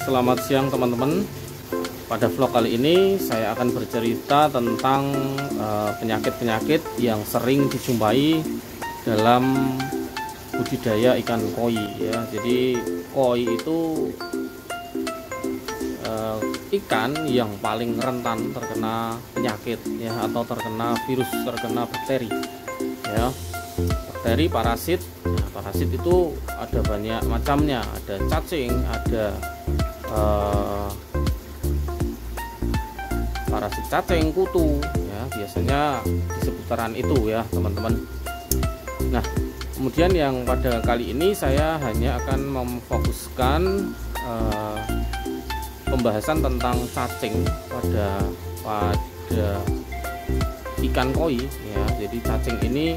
Selamat siang teman-teman. Pada vlog kali ini saya akan bercerita tentang penyakit-penyakit yang sering dijumpai dalam budidaya ikan koi ya. Jadi koi itu ikan yang paling rentan terkena penyakit ya, atau terkena virus, terkena bakteri ya. Bakteri, parasit. Nah, parasit itu ada banyak macamnya, ada cacing, ada parasit cacing, kutu ya, biasanya di seputaran itu ya teman-teman. Nah, kemudian yang pada kali ini saya hanya akan memfokuskan pembahasan tentang cacing pada ikan koi ya. Jadi cacing ini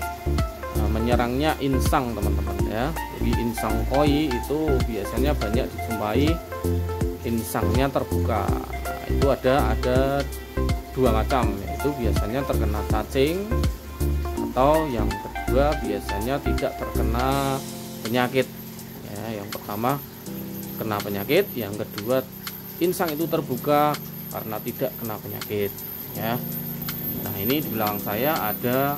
menyerangnya insang teman-teman ya. Jadi insang koi itu biasanya banyak dijumpai insangnya terbuka. Nah, itu ada dua macam, yaitu biasanya terkena cacing, atau yang kedua biasanya tidak terkena penyakit ya. Yang pertama kena penyakit, yang kedua insang itu terbuka karena tidak kena penyakit ya. Nah, ini di belakang saya ada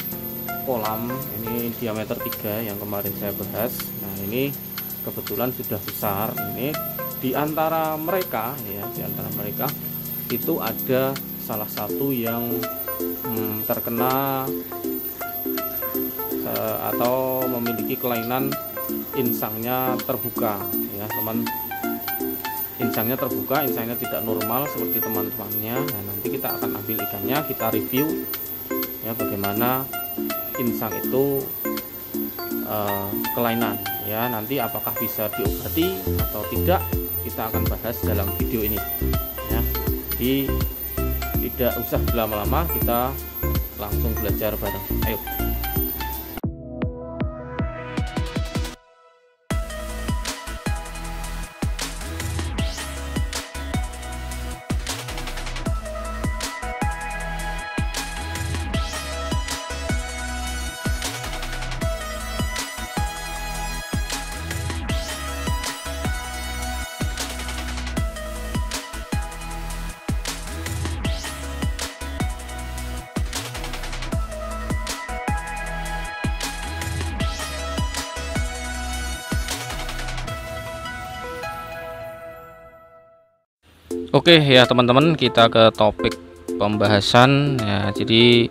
kolam, ini diameter 3 yang kemarin saya bahas. Nah, ini kebetulan sudah besar. Ini di antara mereka ya, di antara mereka itu ada salah satu yang terkena atau memiliki kelainan insangnya terbuka ya teman. Insangnya terbuka, insangnya tidak normal seperti teman-temannya. Nah, nanti kita akan ambil ikannya, kita review ya bagaimana insang itu kelainan ya. Nanti apakah bisa diobati atau tidak, kita akan bahas dalam video ini ya. Jadi tidak usah berlama-lama, kita langsung belajar bareng. Ayo. Oke ya teman-teman, kita ke topik pembahasan ya. Jadi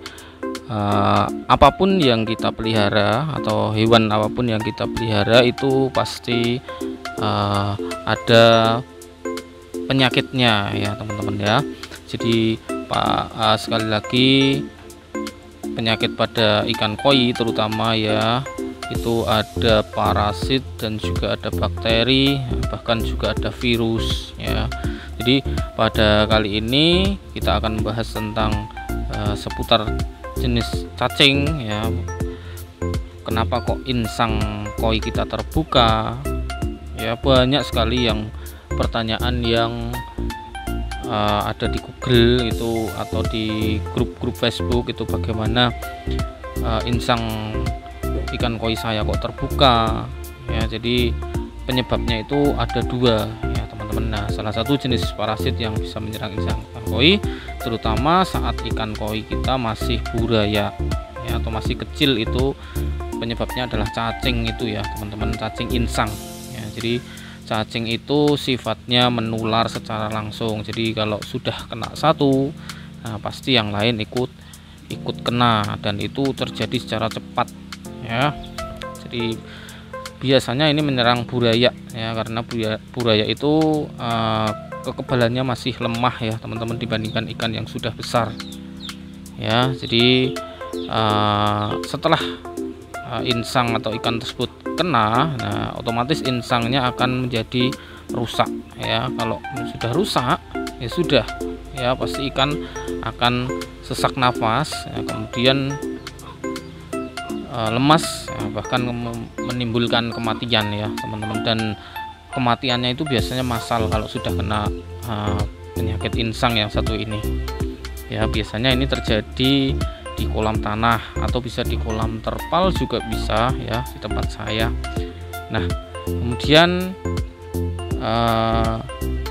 apapun yang kita pelihara atau hewan apapun yang kita pelihara itu pasti ada penyakitnya ya teman-teman ya. Jadi sekali lagi, penyakit pada ikan koi terutama ya, itu ada parasit dan juga ada bakteri, bahkan juga ada virus ya. Jadi pada kali ini kita akan membahas tentang seputar jenis cacing ya. Kenapa kok insang koi kita terbuka ya? Banyak sekali yang pertanyaan yang ada di Google itu atau di grup-grup Facebook itu, bagaimana insang ikan koi saya kok terbuka ya. Jadi penyebabnya itu ada dua ya teman-teman. Nah, salah satu jenis parasit yang bisa menyerang insang ikan koi, terutama saat ikan koi kita masih buraya ya, atau masih kecil, itu penyebabnya adalah cacing itu ya teman-teman, cacing insang ya. Jadi cacing itu sifatnya menular secara langsung. Jadi kalau sudah kena satu, nah pasti yang lain ikut kena, dan itu terjadi secara cepat ya. Jadi biasanya ini menyerang buraya ya, karena buraya itu kekebalannya masih lemah ya teman-teman dibandingkan ikan yang sudah besar ya. Jadi setelah insang atau ikan tersebut kena, nah otomatis insangnya akan menjadi rusak ya. Kalau sudah rusak ya sudah ya, pasti ikan akan sesak nafas ya, kemudian lemas ya, bahkan menimbulkan kematian ya teman-teman. Dan kematiannya itu biasanya massal kalau sudah kena penyakit insang yang satu ini ya. Biasanya ini terjadi di kolam tanah atau bisa di kolam terpal juga bisa ya di tempat saya. Nah, kemudian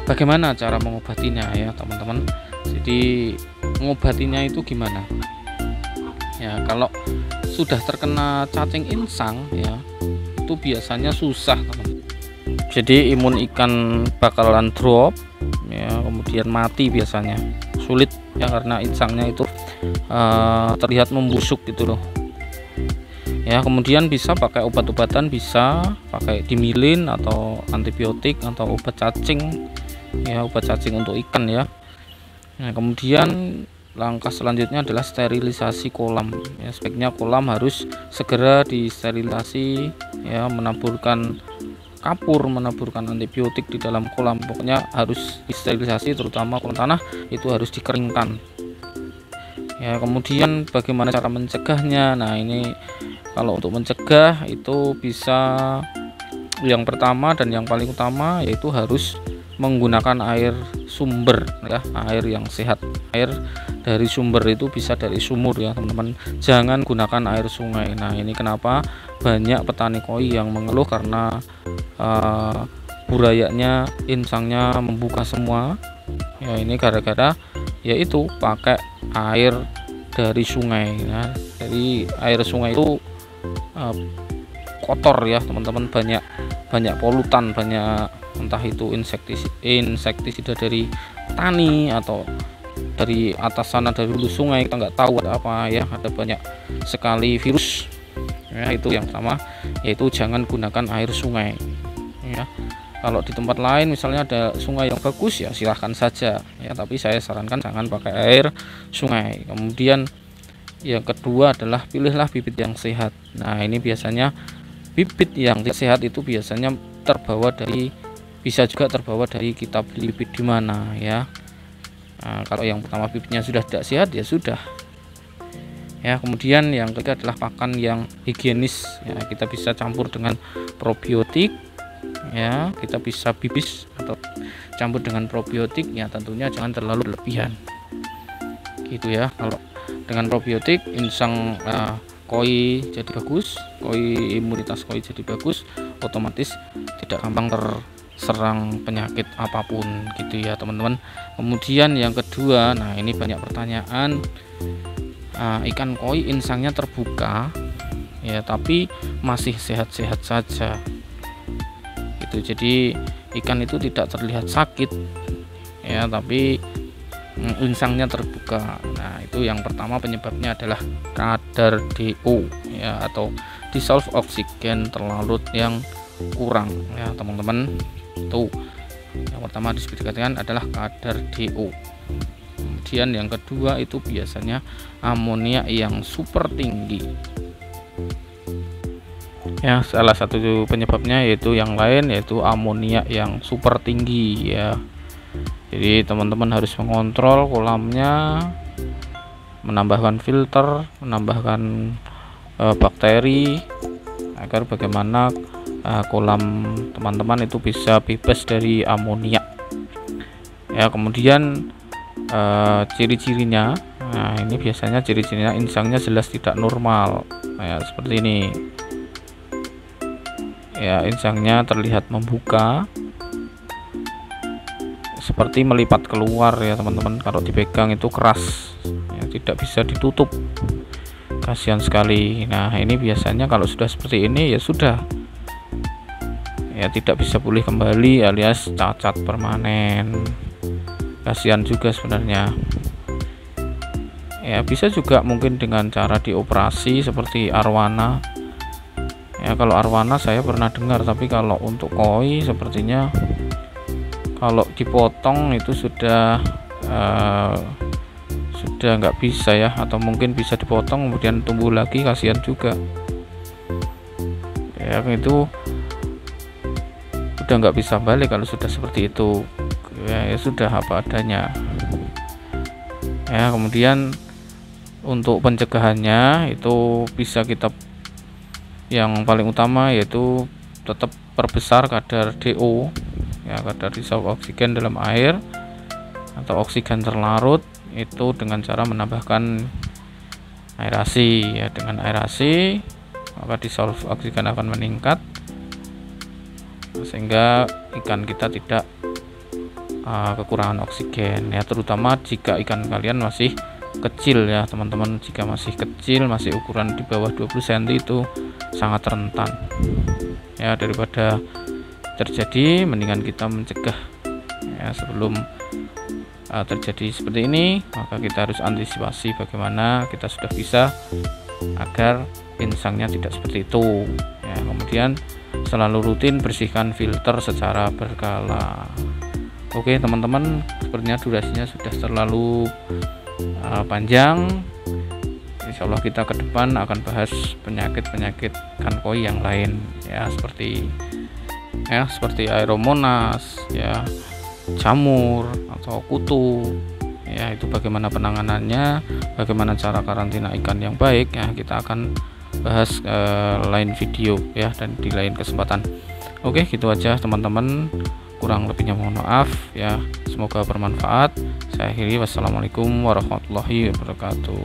bagaimana cara mengobatinya ya teman-teman. Jadi mengobatinya itu gimana ya, kalau sudah terkena cacing insang ya itu biasanya susah teman. Jadi imun ikan bakalan drop ya, kemudian mati biasanya, sulit ya karena insangnya itu terlihat membusuk gitu loh ya. Kemudian bisa pakai obat-obatan, bisa pakai dimilin atau antibiotik atau obat cacing ya, obat cacing untuk ikan ya. Nah kemudian langkah selanjutnya adalah sterilisasi kolam ya, sebaiknya kolam harus segera disterilisasi ya, menaburkan kapur, menaburkan antibiotik di dalam kolam, pokoknya harus disterilisasi, terutama kolam tanah itu harus dikeringkan ya. Kemudian bagaimana cara mencegahnya? Nah ini kalau untuk mencegah itu bisa, yang pertama dan yang paling utama yaitu harus menggunakan air sumber ya, air yang sehat. Air dari sumber itu bisa dari sumur ya teman-teman, jangan gunakan air sungai. Nah ini kenapa banyak petani koi yang mengeluh karena burayanya, insangnya membuka semua ya, ini gara-gara yaitu pakai air dari sungai ya. Jadi air sungai itu kotor ya teman-teman, banyak polutan, banyak entah itu insektisida dari tani atau dari atas sana, dari hulu sungai, kita nggak tahu ada apa ya, ada banyak sekali virus ya. Itu yang pertama, yaitu jangan gunakan air sungai ya. Kalau di tempat lain misalnya ada sungai yang bagus ya silahkan saja ya, tapi saya sarankan jangan pakai air sungai. Kemudian yang kedua adalah pilihlah bibit yang sehat. Nah ini biasanya bibit yang sehat itu biasanya bisa juga terbawa dari kita beli bibit di mana ya. Nah, kalau yang pertama bibitnya sudah tidak sehat ya sudah ya. Kemudian yang ketiga adalah pakan yang higienis ya, kita bisa campur dengan probiotik ya, kita bisa bibis atau campur dengan probiotik ya, tentunya jangan terlalu berlebihan gitu ya. Kalau dengan probiotik insang koi jadi bagus, imunitas koi jadi bagus, otomatis tidak gampang terserang penyakit apapun gitu ya teman-teman. Kemudian yang kedua, nah ini banyak pertanyaan, ikan koi insangnya terbuka ya tapi masih sehat-sehat saja gitu. Jadi ikan itu tidak terlihat sakit ya, tapi insangnya terbuka. Nah itu yang pertama, penyebabnya adalah kadar DO ya, atau dissolved oksigen terlarut yang kurang ya teman-teman. Itu yang pertama disebutkan adalah kadar DO. Kemudian yang kedua itu biasanya amoniak yang super tinggi ya. Salah satu penyebabnya yaitu yang lain, yaitu amoniak yang super tinggi ya. Jadi teman-teman harus mengontrol kolamnya, menambahkan filter, menambahkan bakteri agar bagaimana kolam teman-teman itu bisa bebas dari amoniak ya. Kemudian ciri-cirinya, nah ini biasanya ciri-cirinya insangnya jelas tidak normal ya, seperti ini ya, insangnya terlihat membuka seperti melipat keluar ya teman-teman. Kalau dipegang itu keras ya, tidak bisa ditutup, kasihan sekali. Nah ini biasanya kalau sudah seperti ini ya sudah ya, tidak bisa pulih kembali alias cacat permanen, kasihan juga sebenarnya ya. Bisa juga mungkin dengan cara dioperasi seperti arwana ya. Kalau arwana saya pernah dengar, tapi kalau untuk koi sepertinya kalau dipotong itu sudah nggak bisa ya, atau mungkin bisa dipotong kemudian tumbuh lagi, kasihan juga ya. Itu udah nggak bisa balik kalau sudah seperti itu ya, ya sudah apa adanya ya. Kemudian untuk pencegahannya itu bisa kita, yang paling utama yaitu tetap perbesar kadar DO ya, kadar dissolved oksigen dalam air atau oksigen terlarut, itu dengan cara menambahkan aerasi ya. Dengan aerasi maka dissolved oksigen akan meningkat sehingga ikan kita tidak kekurangan oksigen ya, terutama jika ikan kalian masih kecil ya teman-teman. Jika masih kecil, masih ukuran di bawah 20 cm, itu sangat rentan ya. Daripada terjadi, mendingan kita mencegah ya sebelum terjadi seperti ini. Maka kita harus antisipasi bagaimana kita sudah bisa agar insangnya tidak seperti itu ya. Kemudian selalu rutin bersihkan filter secara berkala. Oke teman-teman, sepertinya durasinya sudah terlalu panjang. Insya Allah kita ke depan akan bahas penyakit-penyakit ikan koi yang lain ya, seperti aeromonas ya, jamur atau kutu ya. Itu bagaimana penanganannya, bagaimana cara karantina ikan yang baik ya, kita akan bahas lain video ya, dan di lain kesempatan. Oke, gitu aja teman-teman, kurang lebihnya mohon maaf ya, semoga bermanfaat. Saya akhiri, wassalamualaikum warahmatullahi wabarakatuh.